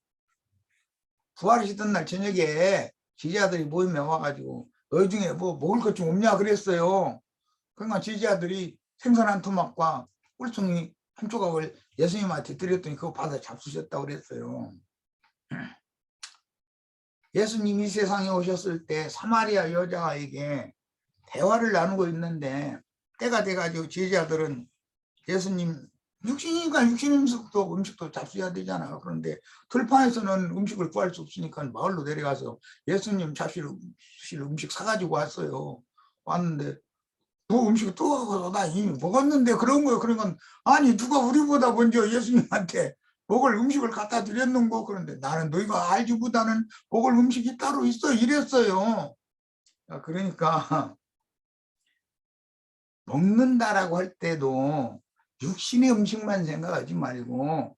부활하시던 날 저녁에 지지자들이 모임에 와가지고 너희 중에 뭐 먹을 것 좀 없냐 그랬어요. 그러니까 지지자들이 생선 한 토막과 꿀송이 한 조각을 예수님한테 드렸더니 그거 받아 잡수셨다고 그랬어요. 예수님이 세상에 오셨을 때 사마리아 여자에게 대화를 나누고 있는데 때가 돼가지고 제자들은 예수님 육신이니까 육신 음식도 잡수셔야 되잖아. 그런데 들판에서는 음식을 구할 수 없으니까 마을로 내려가서 예수님 잡수실 음식 사가지고 왔어요. 왔는데 뭐 음식이 뜨거워서 나 이미 먹었는데 그런 거예요. 그러니까 아니 누가 우리보다 먼저 예수님한테 먹을 음식을 갖다 드렸는고. 그런데 나는 너희가 알지보다는 먹을 음식이 따로 있어 이랬어요. 그러니까 먹는다라고 할 때도 육신의 음식만 생각하지 말고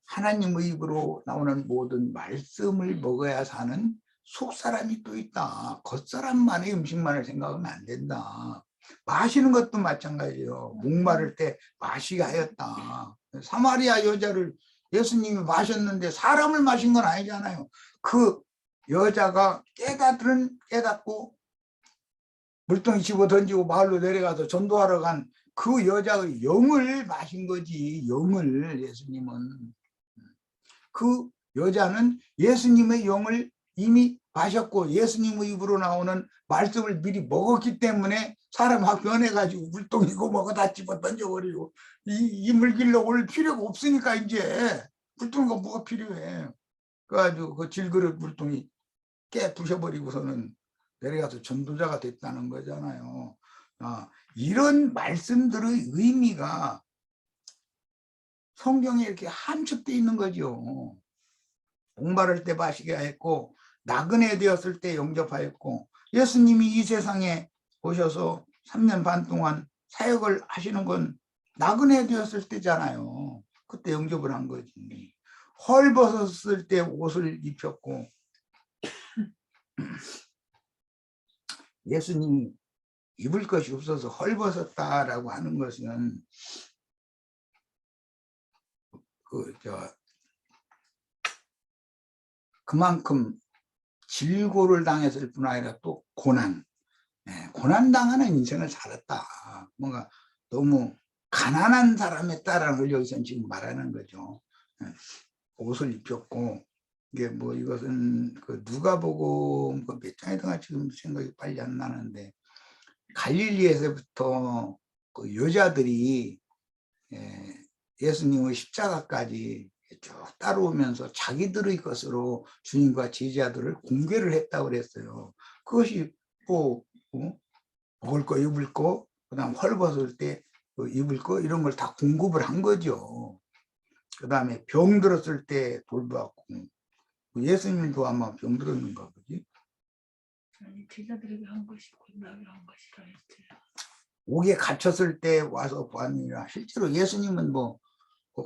하나님의 입으로 나오는 모든 말씀을 먹어야 사는 속사람이 또 있다. 겉사람만의 음식만을 생각하면 안 된다. 마시는 것도 마찬가지예요. 목마를 때 마시게 하였다. 사마리아 여자를 예수님이 마셨는데 사람을 마신 건 아니잖아요. 그 여자가 깨닫고 물동이 집어 던지고 마을로 내려가서 전도하러 간 그 여자의 영을 마신 거지. 영을. 예수님은 그 여자는 예수님의 영을 이미 마셨고 예수님의 입으로 나오는 말씀을 미리 먹었기 때문에 사람 확 변해가지고 물동이고 뭐가 다 집어 던져버리고 이 물길로 올 필요가 없으니까 이제 물동이가 뭐가 필요해. 그래가지고 그 질그릇 물동이 깨 부셔버리고서는 내려가서 전도자가 됐다는 거잖아요. 이런 말씀들의 의미가 성경에 이렇게 함축되어 있는 거죠. 목마를 때 마시게 하였고 나그네 되었을 때 영접하였고 예수님이 이 세상에 오셔서 3년 반 동안 사역을 하시는 건 나그네 되었을 때잖아요. 그때 영접을 한 거지. 헐벗었을 때 옷을 입혔고, 예수님이 입을 것이 없어서 헐벗었다라고 하는 것은 그만큼 질고를 당했을 뿐 아니라 또 고난, 고난당하는 인생을 살았다. 뭔가 너무 가난한 사람이었다라는 걸 여기서는 지금 말하는 거죠. 옷을 입혔고, 이게 뭐 이것은 그 누가복음 몇 장이든가 지금 생각이 빨리 안 나는데, 갈릴리에서부터 그 여자들이 예수님의 십자가까지 쭉 따라오면서 자기들의 것으로 주님과 제자들을 공개를 했다고 그랬어요. 그것이 뭐 먹을 거 입을 거, 그다음 헐벗을 때 입을 거 이런 걸 다 공급을 한 거죠. 그다음에 병 들었을 때 돌보았고, 예수님도 아마 병 들었는가 보지. 아니, 제자들에게 한 것이 곧 나에게 한 것이라 했지. 옥에 갇혔을 때 와서 보았느니라. 실제로 예수님은 뭐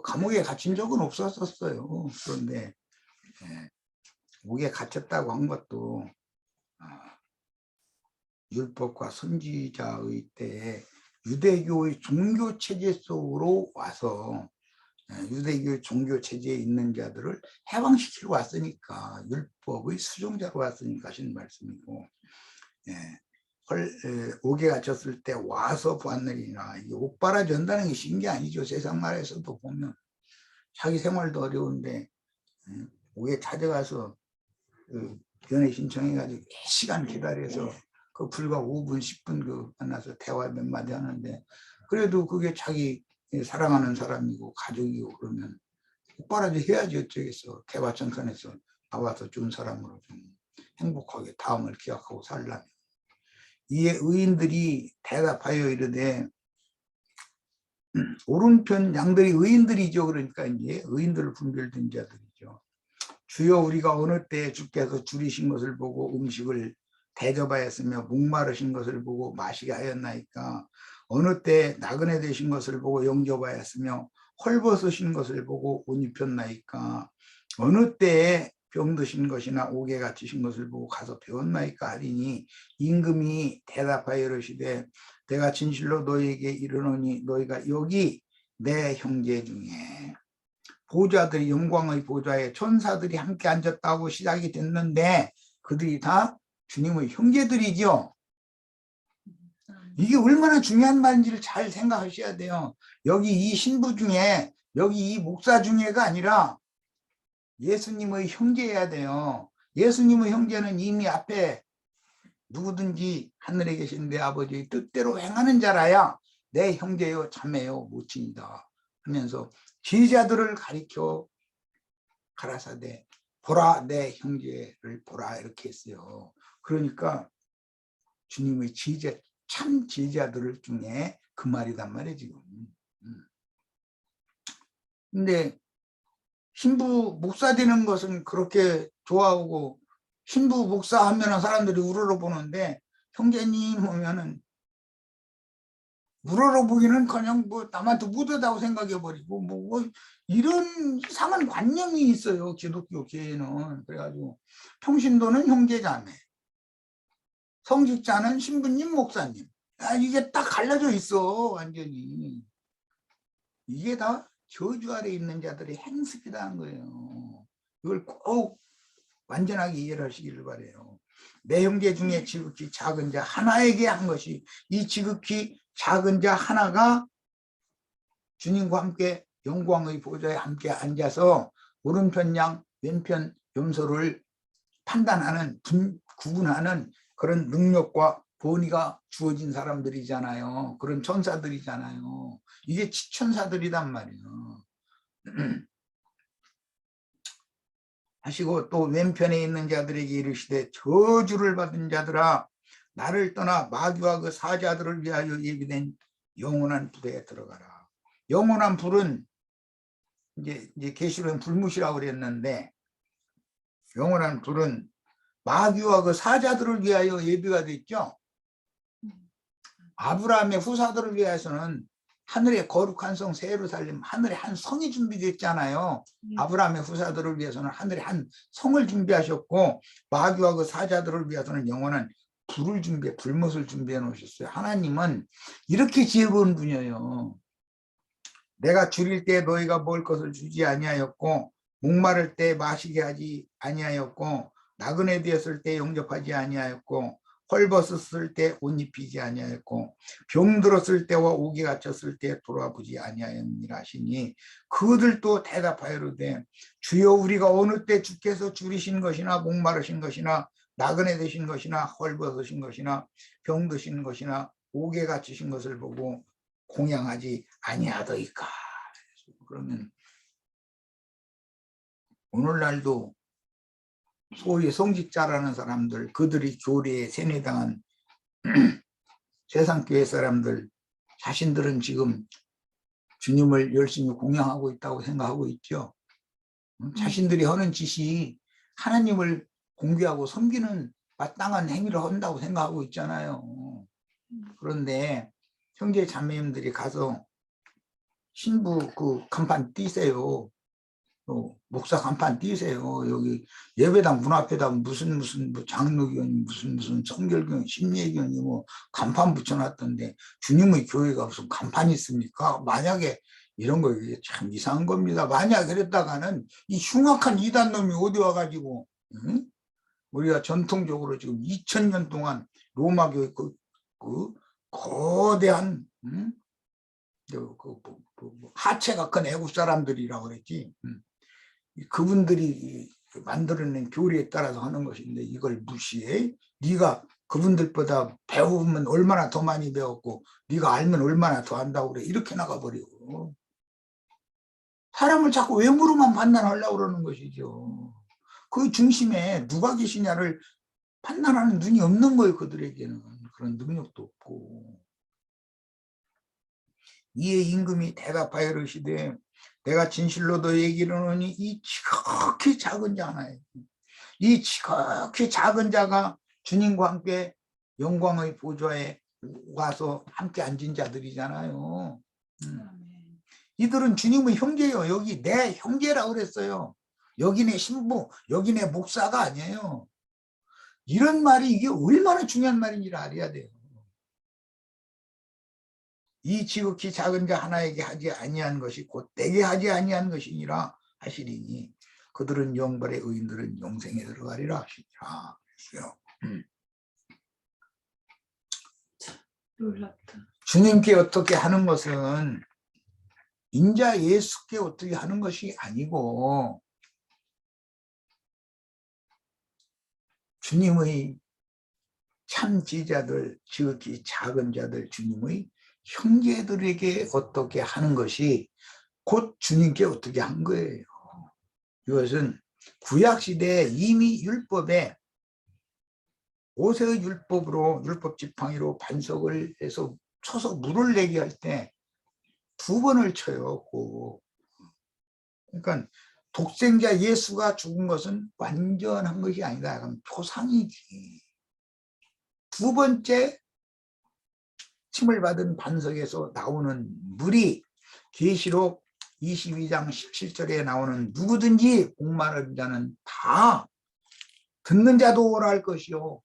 감옥에 갇힌 적은 없었어요. 그런데 옥에 갇혔다고 한 것도 율법과 선지자의 때에 유대교의 종교 체제 속으로 와서 유대교의 종교 체제에 있는 자들을 해방시키러 왔으니까, 율법의 수종자로 왔으니까 하신 말씀이고, 옥에 갇혔을 때 와서 보았느니라. 이게 옥바라지 한다는 게 쉬운 게 아니죠. 세상 나라에서도 보면 자기 생활도 어려운데 옥에 찾아가서 변회 신청해가지고 몇 시간 기다려서 그 불과 5분 10분 그 만나서 대화 몇 마디 하는데, 그래도 그게 자기 사랑하는 사람이고 가족이고 그러면 옥바라지 해야지 어쩌겠어. 개화천선에서 나와서 좋은 사람으로 좀 행복하게 다음을 기약하고 살려면. 이에 의인들이 대답하여 이르되, 오른편 양들이 의인들이죠. 그러니까 이제 의인들을 분별된 자들이죠. 주여, 우리가 어느 때 주께서 줄이신 것을 보고 음식을 대접하였으며 목마르신 것을 보고 마시게 하였나이까? 어느 때 나그네 되신 것을 보고 영접하였으며 헐벗으신 것을 보고 옷 입혔나이까? 어느 때에 병드신 것이나 옥에 갇히신 것을 보고 가서 배웠나이까 하리니, 임금이 대답하여 이르시되, 내가 진실로 너희에게 이르노니 너희가 여기 내 형제 중에 보좌들이 영광의 보좌에 천사들이 함께 앉았다고 시작이 됐는데, 그들이 다 주님의 형제들이죠. 이게 얼마나 중요한 말인지를 잘 생각하셔야 돼요. 여기 이 신부 중에, 여기 이 목사 중에가 아니라 예수님의 형제여야 돼요. 예수님의 형제는 이미 앞에 누구든지 하늘에 계신 내 아버지의 뜻대로 행하는 자라야 내 형제요 자매요 모친이다 하면서 제자들을 가리켜 가라사대 보라 내 형제를 보라 이렇게 했어요. 그러니까 주님의 제자, 참 제자들 중에 그 말이단 말이에요 지금. 근데 신부 목사 되는 것은 그렇게 좋아하고, 신부 목사 하면은 사람들이 우러러 보는데, 형제님 하면은 우러러 보기는커녕 뭐 남한테 못하다고 생각해버리고, 뭐 이런 이상한 관념이 있어요 기독교계에는. 그래가지고 평신도는 형제자매, 성직자는 신부님 목사님, 이게 딱 갈라져 있어 완전히. 이게 다 저주 아래 있는 자들의 행습이라는 거예요. 이걸 꼭 완전하게 이해를 하시기를 바라요. 내 형제 중에 지극히 작은 자 하나에게 한 것이, 이 지극히 작은 자 하나가 주님과 함께 영광의 보좌에 함께 앉아서 오른편 양 왼편 염소를 판단하는, 구분하는 그런 능력과 본의가 주어진 사람들이잖아요. 그런 천사들이잖아요. 이게 지천사들이란 말이에요. 하시고 또 왼편에 있는 자들에게 이르시되, 저주를 받은 자들아, 나를 떠나 마귀와 그 사자들을 위하여 예비된 영원한 불에 들어가라. 영원한 불은 이제 계시록은 불못이라고 그랬는데, 영원한 불은 마귀와 그 사자들을 위하여 예비가 됐죠. 아브라함의 후사들을 위해서는 하늘의 거룩한 성 새 예루살렘, 하늘에 한 성이 준비됐잖아요. 아브라함의 후사들을 위해서는 하늘에 한 성을 준비하셨고, 마귀와 그 사자들을 위해서는 영원한 불못을 준비해 놓으셨어요. 하나님은 이렇게 지혜로운 분이에요. 내가 줄일 때 너희가 먹을 것을 주지 아니하였고, 목마를 때 마시게 하지 아니하였고, 나그네 되었을 때 영접하지 아니하였고, 헐벗었을 때 옷 입히지 아니하였고, 병들었을 때와 옥에 갇혔을 때 돌아보지 아니하였느니라 하시니, 그들도 대답하여 이르되 주여 우리가 어느 때 주께서 줄이신 것이나 목마르신 것이나 나그네 되신 것이나 헐벗으신 것이나 병드신 것이나 옥에 갇히신 것을 보고 공양하지 아니하더이까. 그러면 오늘날도 소위 성직자라는 사람들, 그들이 교리에 세뇌당한 세상교회 사람들, 자신들은 지금 주님을 열심히 공양하고 있다고 생각하고 있죠. 자신들이 하는 짓이 하나님을 공개하고 섬기는 마땅한 행위를 한다고 생각하고 있잖아요. 그런데 형제 자매님들이 가서 신부 그 간판 띄세요. 목사 간판 띄세요. 여기 예배당 문 앞에다 무슨 뭐 장로교니 무슨 성결교니 심리교니 뭐 간판 붙여놨던데 주님의 교회가 무슨 간판이 있습니까? 만약에 이런 거 참 이상한 겁니다. 만약 그랬다가는 이 흉악한 이단 놈이 어디 와가지고 응? 우리가 전통적으로 지금 2000년 동안 로마 교회 그 거대한 응? 하체가 큰 애국 사람들이라고 그랬지. 그분들이 만들어낸 교리에 따라서 하는 것인데 이걸 무시해? 네가 그분들보다 배우면 얼마나 더 많이 배웠고 네가 알면 얼마나 더 안다고 그래. 이렇게 나가버리고 사람을 자꾸 외모로만 판단하려고 그러는 것이죠. 그 중심에 누가 계시냐를 판단하는 눈이 없는 거예요. 그들에게는 그런 능력도 없고. 이에 임금이 대답하여 이르시되 내가 진실로 너희에게 이르노니 이 지극히 작은 자 하나에 이 지극히 작은 자가 주님과 함께 영광의 보좌에 와서 함께 앉은 자들이잖아요. 이들은 주님의 형제예요. 여기 내 형제라고 그랬어요. 여기 내 신부, 여기 내 목사가 아니에요. 이런 말이 이게 얼마나 중요한 말인지를 알아야 돼요. 이 지극히 작은 자 하나에게 하지 아니한 것이 곧 내게 하지 아니한 것이니라 하시리니 그들은 영벌의 의인들은 영생에 들어가리라 하시니라. 놀랍다. 주님께 어떻게 하는 것은 인자 예수께 어떻게 하는 것이 아니고 주님의 참 지자들, 지극히 작은 자들, 주님의 형제들에게 어떻게 하는 것이 곧 주님께 어떻게 한 거예요. 이것은 구약시대에 이미 율법에 모세의 율법으로 율법 지팡이로 반석을 해서 쳐서 물을 내게 할 때 2번을 쳐요. 그러니까 독생자 예수가 죽은 것은 완전한 것이 아니다. 그럼 표상이지. 2번째 침을 받은 반석에서 나오는 물이 계시록 22장 17절에 나오는 누구든지 목마른 자는 다 듣는 자도 오라 할 것이요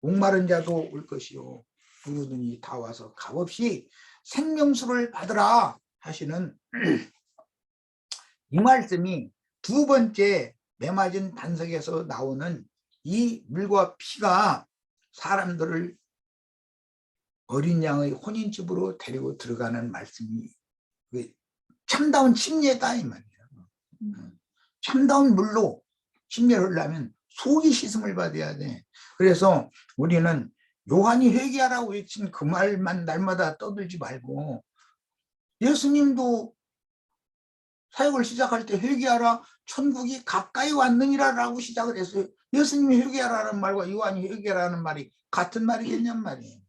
목마른 자도 올 것이요 누구든지 다 와서 값없이 생명수를 받으라 하시는 이 말씀이 2번째 매맞은 반석에서 나오는 이 물과 피가 사람들을 어린 양의 혼인집으로 데리고 들어가는 말씀이 참다운 침례다 이 말이야. 참다운 물로 침례를 하려면 속이 씻음을 받아야 돼. 그래서 우리는 요한이 회개하라고 외친 그 말만 날마다 떠들지 말고 예수님도 사역을 시작할 때 회개하라 천국이 가까이 왔느니라 라고 시작을 했어요. 예수님이 회개하라는 말과 요한이 회개하라는 말이 같은 말이겠냔 말이에요.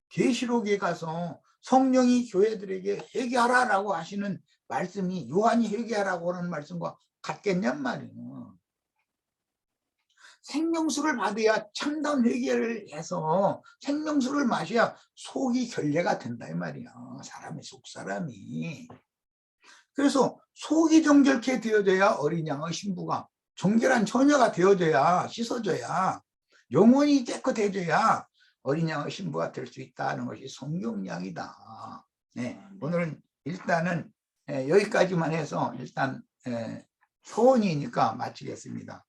계시록에 가서 성령이 교회들에게 회개하라라고 하시는 말씀이 요한이 회개하라고 하는 말씀과 같겠냔 말이에요. 생명수를 받아야 참담 회개를 해서 생명수를 마셔야 속이 결례가 된다 이 말이야. 사람의 속사람이. 그래서 속이 정결케 되어져야 어린 양의 신부가 정결한 처녀가 되어져야 씻어져야 영혼이 깨끗해져야 어린 양의 신부가 될 수 있다는 것이 성경 이야기다. 네, 오늘은 일단은 여기까지만 해서 일단 소원이니까 마치겠습니다.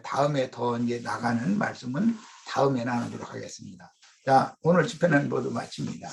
다음에 더 이제 나가는 말씀은 다음에 나누도록 하겠습니다. 자, 오늘 집회는 모두 마칩니다.